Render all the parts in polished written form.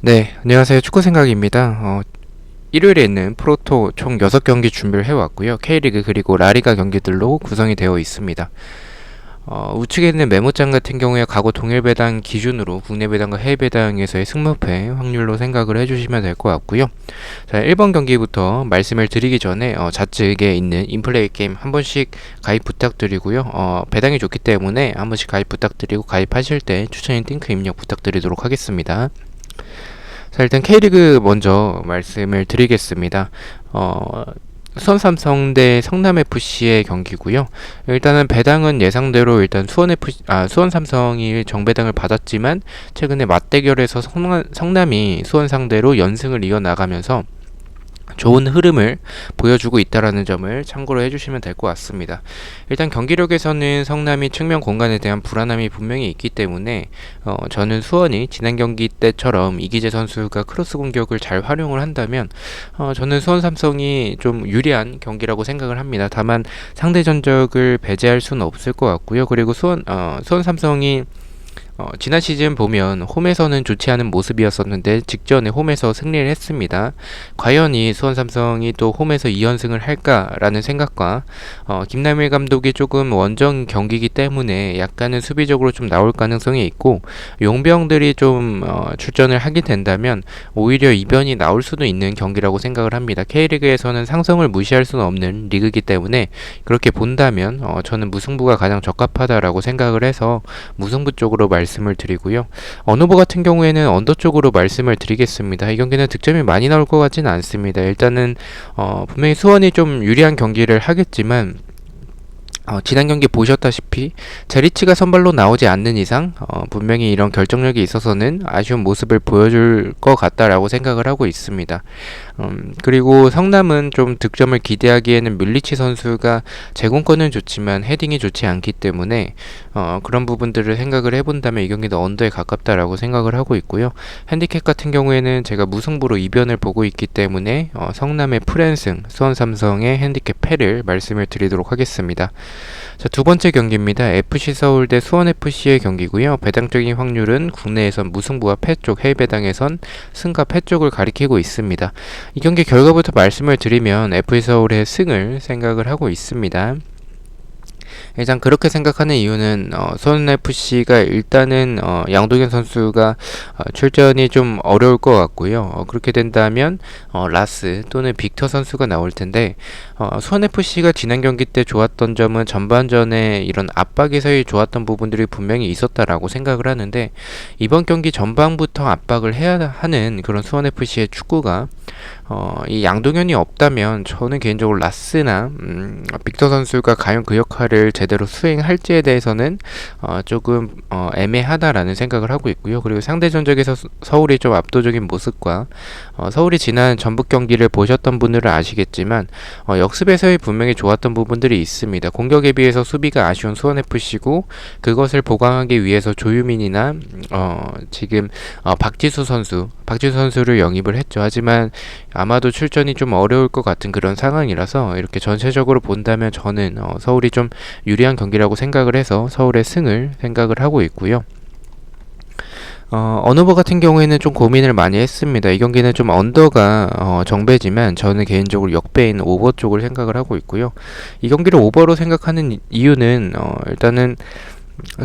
네, 안녕하세요. 축구생각입니다. 일요일에 있는 프로토 총 6경기 준비를 해왔고요. K리그 그리고 라리가 경기들로 구성이 되어 있습니다. 우측에 있는 메모장 같은 경우에 과거 동일 배당 기준으로 국내 배당과 해외 배당에서의 승무패 확률로 생각을 해주시면 될 것 같고요. 자, 1번 경기부터 말씀을 드리기 전에 좌측에 있는 인플레이 게임 한 번씩 가입 부탁드리고요. 배당이 좋기 때문에 한 번씩 가입 부탁드리고 가입하실 때 추천인 링크 입력 부탁드리도록 하겠습니다. 자, 일단 K리그 먼저 말씀을 드리겠습니다. 수원삼성 대 성남FC의 경기고요. 일단은 배당은 예상대로 일단 수원삼성이 정배당을 받았지만 최근에 맞대결에서 성남이 수원 상대로 연승을 이어나가면서 좋은 흐름을 보여주고 있다라는 점을 참고로 해주시면 될 것 같습니다. 일단 경기력에서는 성남이 측면 공간에 대한 불안함이 분명히 있기 때문에 저는 수원이 지난 경기 때처럼 이기재 선수가 크로스 공격을 잘 활용을 한다면 저는 수원 삼성이 좀 유리한 경기라고 생각을 합니다. 다만 상대 전적을 배제할 수는 없을 것 같고요. 그리고 수원 삼성이 지난 시즌 보면 홈에서는 좋지 않은 모습이었었는데 직전에 홈에서 승리를 했습니다. 과연 이 수원 삼성이 또 홈에서 2연승을 할까라는 생각과 김남일 감독이 조금 원정 경기이기 때문에 약간은 수비적으로 좀 나올 가능성이 있고 용병들이 좀 출전을 하게 된다면 오히려 이변이 나올 수도 있는 경기라고 생각을 합니다. K리그에서는 상성을 무시할 수는 없는 리그이기 때문에 그렇게 본다면 저는 무승부가 가장 적합하다라고 생각을 해서 무승부 쪽으로 말씀을 드리고요. 언어버 같은 경우에는 언더 쪽으로 말씀을 드리겠습니다. 이 경기는 득점이 많이 나올 것 같지는 않습니다. 일단은 분명히 수원이 좀 유리한 경기를 하겠지만 지난 경기 보셨다시피 제리치가 선발로 나오지 않는 이상 분명히 이런 결정력이 있어서는 아쉬운 모습을 보여줄 것 같다라고 생각을 하고 있습니다. 그리고 성남은 좀 득점을 기대하기에는 뮬리치 선수가 제공권은 좋지만 헤딩이 좋지 않기 때문에 그런 부분들을 생각을 해본다면 이 경기는 언더에 가깝다라고 생각을 하고 있고요. 핸디캡 같은 경우에는 제가 무승부로 이변을 보고 있기 때문에 성남의 풀앤승, 수원삼성의 핸디캡 패를 말씀을 드리도록 하겠습니다. 자, 두 번째 경기입니다. FC 서울 대 수원FC의 경기고요. 배당적인 확률은 국내에선 무승부와 패 쪽, 해외 배당에선 승과 패 쪽을 가리키고 있습니다. 이 경기 결과부터 말씀을 드리면 FC 서울의 승을 생각을 하고 있습니다. 일단 그렇게 생각하는 이유는 수원FC가 일단은 양동현 선수가 출전이 좀 어려울 것 같고요. 그렇게 된다면 라스 또는 빅터 선수가 나올 텐데 수원FC가 지난 경기 때 좋았던 점은 전반전에 이런 압박에서의 좋았던 부분들이 분명히 있었다라고 생각을 하는데 이번 경기 전반부터 압박을 해야 하는 그런 수원FC의 축구가 이 양동현이 없다면 저는 개인적으로 라스나 빅터 선수가 과연 그 역할을 제대로 수행할지에 대해서는 조금 애매하다라는 생각을 하고 있고요. 그리고 상대 전적에서 서울이 좀 압도적인 모습과 서울이 지난 전북 경기를 보셨던 분들은 아시겠지만 역습에서의 분명히 좋았던 부분들이 있습니다. 공격에 비해서 수비가 아쉬운 수원FC고 그것을 보강하기 위해서 조유민이나 지금 박지수 선수를 영입을 했죠. 하지만 아마도 출전이 좀 어려울 것 같은 그런 상황이라서 이렇게 전체적으로 본다면 저는 서울이 좀 유리한 경기라고 생각을 해서 서울의 승을 생각을 하고 있고요. 언어버 같은 경우에는 좀 고민을 많이 했습니다. 이 경기는 좀 언더가 정배지만 저는 개인적으로 역배인 오버 쪽을 생각을 하고 있고요. 이 경기를 오버로 생각하는 이유는 일단은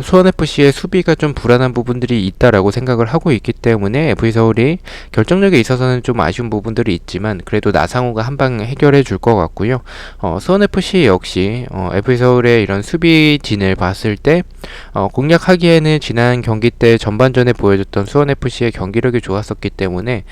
수원FC의 수비가 좀 불안한 부분들이 있다라고 생각을 하고 있기 때문에 FC서울이 결정력에 있어서는 좀 아쉬운 부분들이 있지만 그래도 나상호가 한방 해결해 줄 것 같고요. 수원FC 역시 FC서울의 이런 수비진을 봤을 때 공략하기에는 지난 경기 때 전반전에 보여줬던 수원FC의 경기력이 좋았었기 때문에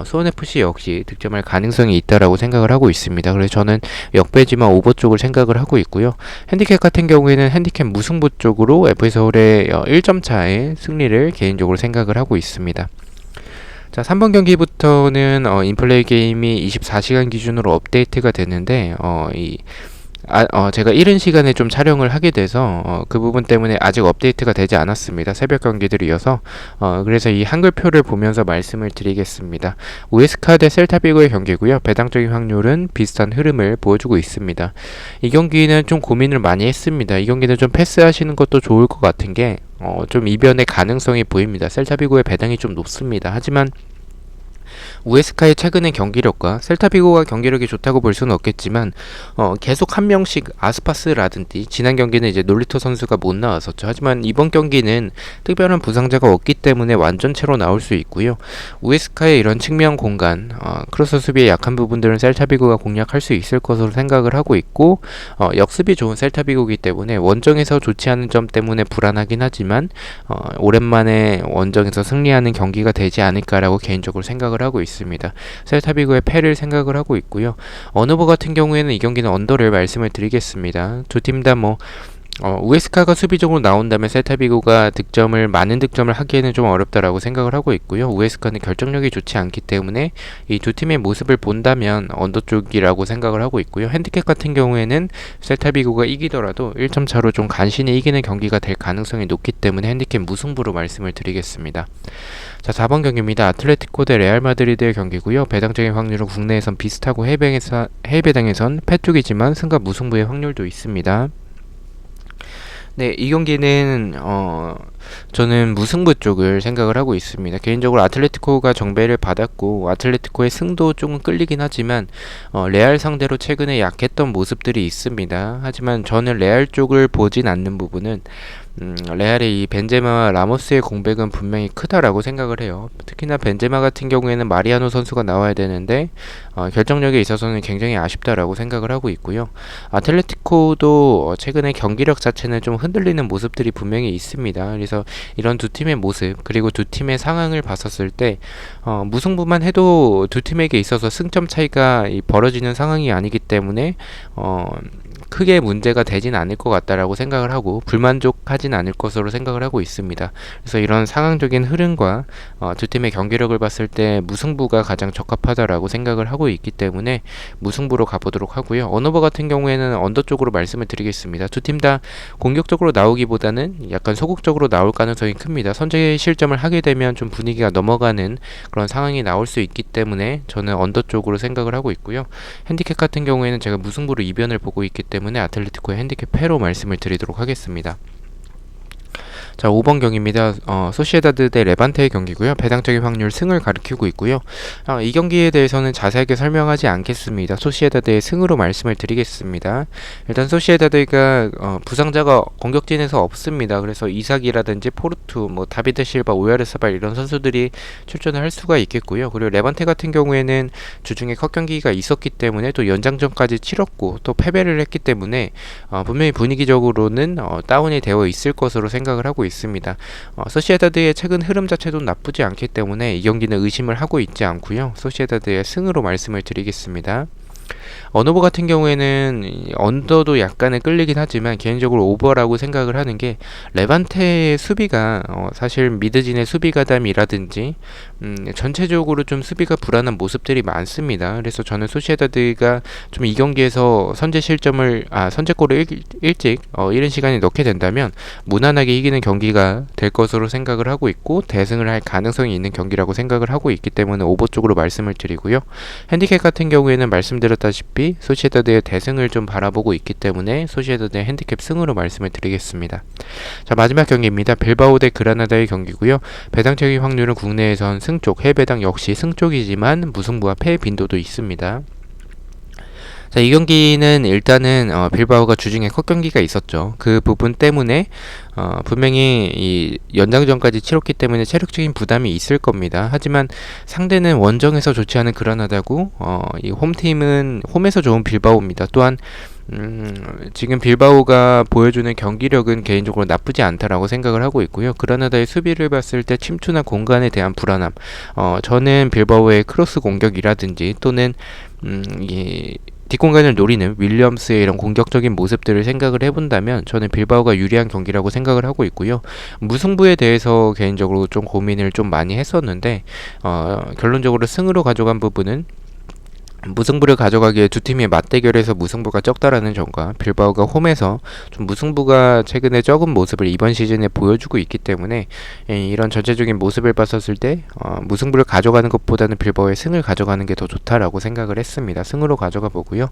수원FC 역시 득점할 가능성이 있다라고 생각을 하고 있습니다. 그래서 저는 역배지만 오버 쪽을 생각을 하고 있고요. 핸디캡 같은 경우에는 핸디캡 무승부 쪽으로 FC서울의 1점 차의 승리를 개인적으로 생각을 하고 있습니다. 자, 3번 경기부터는 인플레이 게임이 24시간 기준으로 업데이트가 되는데 제가 이른 시간에 좀 촬영을 하게 돼서 그 부분 때문에 아직 업데이트가 되지 않았습니다. 새벽 경기들이어서 그래서 이 한글표를 보면서 말씀을 드리겠습니다. 우에스카 대 셀타비고의 경기고요. 배당적인 확률은 비슷한 흐름을 보여주고 있습니다. 이 경기는 좀 고민을 많이 했습니다. 이 경기는 좀 패스하시는 것도 좋을 것 같은 게 좀 이변의 가능성이 보입니다. 셀타비고의 배당이 좀 높습니다. 하지만 우에스카의 최근의 경기력과 셀타비고가 경기력이 좋다고 볼 수는 없겠지만 계속 한 명씩 아스파스라든지 지난 경기는 이제 놀리토 선수가 못 나왔었죠. 하지만 이번 경기는 특별한 부상자가 없기 때문에 완전체로 나올 수 있고요. 우에스카의 이런 측면 공간, 크로스 수비의 약한 부분들은 셀타비고가 공략할 수 있을 것으로 생각을 하고 있고 역습이 좋은 셀타비고이기 때문에 원정에서 좋지 않은 점 때문에 불안하긴 하지만 오랜만에 원정에서 승리하는 경기가 되지 않을까라고 개인적으로 생각을 하고 있습니다. 셀타비고의 패를 생각을 하고 있고요. 어느버 같은 경우에는 이 경기는 언더를 말씀을 드리겠습니다. 두 팀 다 우에스카가 수비적으로 나온다면 셀타비고가 많은 득점을 하기에는 좀 어렵다라고 생각을 하고 있고요. 우에스카는 결정력이 좋지 않기 때문에 이 두 팀의 모습을 본다면 언더 쪽이라고 생각을 하고 있고요. 핸디캡 같은 경우에는 셀타비고가 이기더라도 1점 차로 좀 간신히 이기는 경기가 될 가능성이 높기 때문에 핸디캡 무승부로 말씀을 드리겠습니다. 자, 4번 경기입니다. 아틀레티코 대 레알 마드리드의 경기고요. 배당적인 확률은 국내에선 비슷하고 해외 배당에선 패 쪽이지만 승과 무승부의 확률도 있습니다. 네, 이 경기는 저는 무승부 쪽을 생각을 하고 있습니다. 개인적으로 아틀레티코가 정배를 받았고 아틀레티코의 승도 조금 끌리긴 하지만 레알 상대로 최근에 약했던 모습들이 있습니다. 하지만 저는 레알 쪽을 보진 않는 부분은 레알의 이 벤제마와 라모스의 공백은 분명히 크다라고 생각을 해요. 특히나 벤제마 같은 경우에는 마리아노 선수가 나와야 되는데 결정력에 있어서는 굉장히 아쉽다라고 생각을 하고 있고요. 아틀레티코도 최근에 경기력 자체는 좀 흔들리는 모습들이 분명히 있습니다. 그래서 이런 두 팀의 모습 그리고 두 팀의 상황을 봤었을 때 무승부만 해도 두 팀에게 있어서 승점 차이가 벌어지는 상황이 아니기 때문에 크게 문제가 되진 않을 것 같다라고 생각을 하고 불만족하진 않을 것으로 생각을 하고 있습니다. 그래서 이런 상황적인 흐름과 두 팀의 경기력을 봤을 때 무승부가 가장 적합하다라고 생각을 하고 있기 때문에 무승부로 가보도록 하고요. 어너버 같은 경우에는 언더 쪽으로 말씀을 드리겠습니다. 두 팀 다 공격적으로 나오기보다는 약간 소극적으로 나올 가능성이 큽니다. 선제 실점을 하게 되면 좀 분위기가 넘어가는 그런 상황이 나올 수 있기 때문에 저는 언더 쪽으로 생각을 하고 있고요. 핸디캡 같은 경우에는 제가 무승부로 이변을 보고 있기 때문에 아틀레티코의 핸디캡 패로 말씀을 드리도록 하겠습니다. 자, 5번 경기입니다. 소시에다드 대 레반테의 경기고요. 배당적인 확률 승을 가리키고 있고요. 이 경기에 대해서는 자세하게 설명하지 않겠습니다. 소시에다드의 승으로 말씀을 드리겠습니다. 일단 소시에다드가 부상자가 공격진에서 없습니다. 그래서 이삭이라든지 포르투, 다비드 실바, 오야르사발 이런 선수들이 출전을 할 수가 있겠고요. 그리고 레반테 같은 경우에는 주중에 컷 경기가 있었기 때문에 또 연장전까지 치렀고 또 패배를 했기 때문에 분명히 분위기적으로는 다운이 되어 있을 것으로 생각을 하고 있습니다. 소시에다드의 최근 흐름 자체도 나쁘지 않기 때문에 이 경기는 의심을 하고 있지 않고요. 소시에다드의 승으로 말씀을 드리겠습니다. 어노버 같은 경우에는 언더도 약간은 끌리긴 하지만 개인적으로 오버라고 생각을 하는 게 레반테의 수비가 사실 미드진의 수비 가담이라든지 전체적으로 좀 수비가 불안한 모습들이 많습니다. 그래서 저는 소시에다드가 좀 이 경기에서 선제골을 일찍 이른 시간에 넣게 된다면 무난하게 이기는 경기가 될 것으로 생각을 하고 있고 대승을 할 가능성이 있는 경기라고 생각을 하고 있기 때문에 오버 쪽으로 말씀을 드리고요. 핸디캡 같은 경우에는 말씀드렸다시피 소시에다드의 대승을 좀 바라보고 있기 때문에 소시에다드의 핸디캡 승으로 말씀을 드리겠습니다. 자, 마지막 경기입니다. 빌바오 대 그라나다의 경기고요. 배당적인 확률은 국내에선 승쪽, 해외배당 역시 승쪽이지만 무승부와 패 빈도도 있습니다. 자, 이 경기는 일단은 빌바오가 주중에 컷 경기가 있었죠. 그 부분 때문에 분명히 이 연장전까지 치렀기 때문에 체력적인 부담이 있을 겁니다. 하지만 상대는 원정에서 좋지 않은 그라나다고 이 홈팀은 홈에서 좋은 빌바오입니다. 또한 지금 빌바오가 보여주는 경기력은 개인적으로 나쁘지 않다라고 생각을 하고 있고요. 그라나다의 수비를 봤을 때 침투나 공간에 대한 불안함, 저는 빌바오의 크로스 공격이라든지 또는 이 뒷공간을 노리는 윌리엄스의 이런 공격적인 모습들을 생각을 해본다면 저는 빌바오가 유리한 경기라고 생각을 하고 있고요. 무승부에 대해서 개인적으로 좀 고민을 좀 많이 했었는데 결론적으로 승으로 가져간 부분은 무승부를 가져가기에 두 팀이 맞대결에서 무승부가 적다라는 점과 빌바오가 홈에서 좀 무승부가 최근에 적은 모습을 이번 시즌에 보여주고 있기 때문에 이런 전체적인 모습을 봤었을 때 무승부를 가져가는 것보다는 빌바오의 승을 가져가는 게 더 좋다라고 생각을 했습니다. 승으로 가져가 보고요.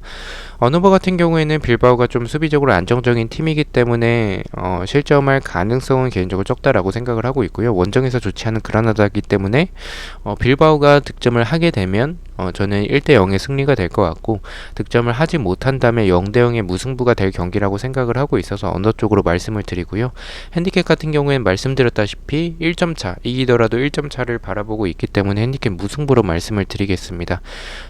언어버 같은 경우에는 빌바오가 좀 수비적으로 안정적인 팀이기 때문에 실점할 가능성은 개인적으로 적다라고 생각을 하고 있고요. 원정에서 좋지 않은 그라나다이기 때문에 빌바오가 득점을 하게 되면 저는 1대0의 승리가 될 것 같고, 득점을 하지 못한다면 0대0의 무승부가 될 경기라고 생각을 하고 있어서 언더 쪽으로 말씀을 드리고요. 핸디캡 같은 경우에는 말씀드렸다시피 1점 차, 이기더라도 1점 차를 바라보고 있기 때문에 핸디캡 무승부로 말씀을 드리겠습니다.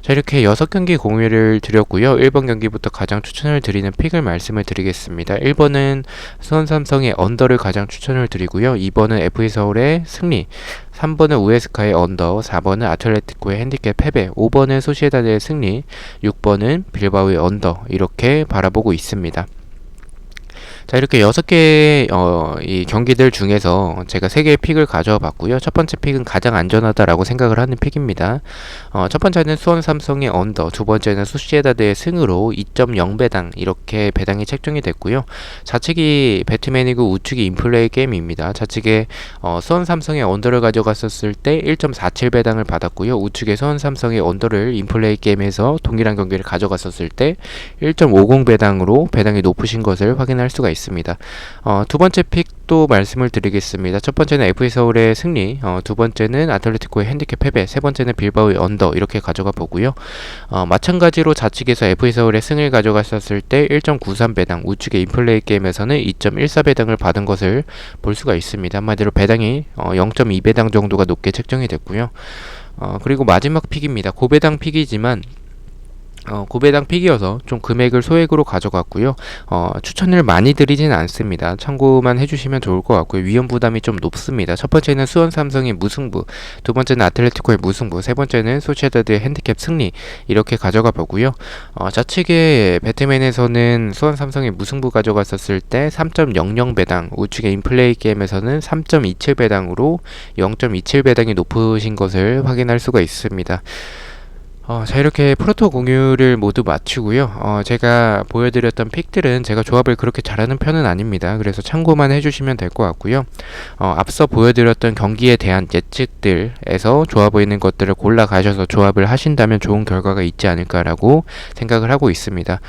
자, 이렇게 6경기 공유를 드렸고요. 1번 경기부터 가장 추천을 드리는 픽을 말씀을 드리겠습니다. 1번은 수원삼성의 언더를 가장 추천을 드리고요. 2번은 FA서울의 승리, 3번은 우에스카의 언더, 4번은 아틀레티코의 핸디캡 패배, 5번은 소시에다드의 승리, 6번은 빌바오의 언더, 이렇게 바라보고 있습니다. 자, 이렇게 6개의 이 경기들 중에서 제가 3개의 픽을 가져와 봤고요. 첫 번째 픽은 가장 안전하다라고 생각을 하는 픽입니다. 첫 번째는 수원 삼성의 언더, 두 번째는 소시에다드의 승으로 2.0배당 이렇게 배당이 책정이 됐고요. 좌측이 배트맨이고 우측이 인플레이 게임입니다. 좌측에 수원 삼성의 언더를 가져갔었을 때 1.47배당을 받았고요. 우측에 수원 삼성의 언더를 인플레이 게임에서 동일한 경기를 가져갔었을 때 1.50배당으로 배당이 높으신 것을 확인할 수가 있습니다. 두 번째 픽도 말씀을 드리겠습니다. 첫 번째는 FA서울의 승리, 두 번째는 아틀레티코의 핸디캡 패배, 세 번째는 빌바오의 언더, 이렇게 가져가 보고요. 마찬가지로 좌측에서 FA서울의 승을 가져갔었을 때 1.93배당, 우측의 인플레이 게임에서는 2.14배당을 받은 것을 볼 수가 있습니다. 한마디로 배당이 0.2배당 정도가 높게 책정이 됐고요. 그리고 마지막 픽입니다. 고배당 픽이지만 고배당 픽이어서 좀 금액을 소액으로 가져갔고요. 추천을 많이 드리진 않습니다. 참고만 해주시면 좋을 것 같고요. 위험 부담이 좀 높습니다. 첫 번째는 수원 삼성의 무승부, 두 번째는 아틀레티코의 무승부, 세 번째는 소시에다드의 핸디캡 승리, 이렇게 가져가 보고요. 좌측의 배트맨에서는 수원 삼성의 무승부 가져갔었을 때 3.00배당, 우측의 인플레이 게임에서는 3.27배당으로 0.27배당이 높으신 것을 확인할 수가 있습니다. 자, 이렇게 프로토 공유를 모두 마치고요. 제가 보여드렸던 픽들은 제가 조합을 그렇게 잘하는 편은 아닙니다. 그래서 참고만 해주시면 될 것 같고요. 앞서 보여드렸던 경기에 대한 예측들에서 좋아 보이는 것들을 골라 가셔서 조합을 하신다면 좋은 결과가 있지 않을까라고 생각을 하고 있습니다.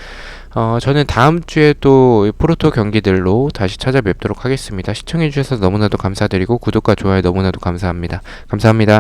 저는 다음 주에 또 프로토 경기들로 다시 찾아뵙도록 하겠습니다. 시청해주셔서 너무나도 감사드리고 구독과 좋아요 너무나도 감사합니다. 감사합니다.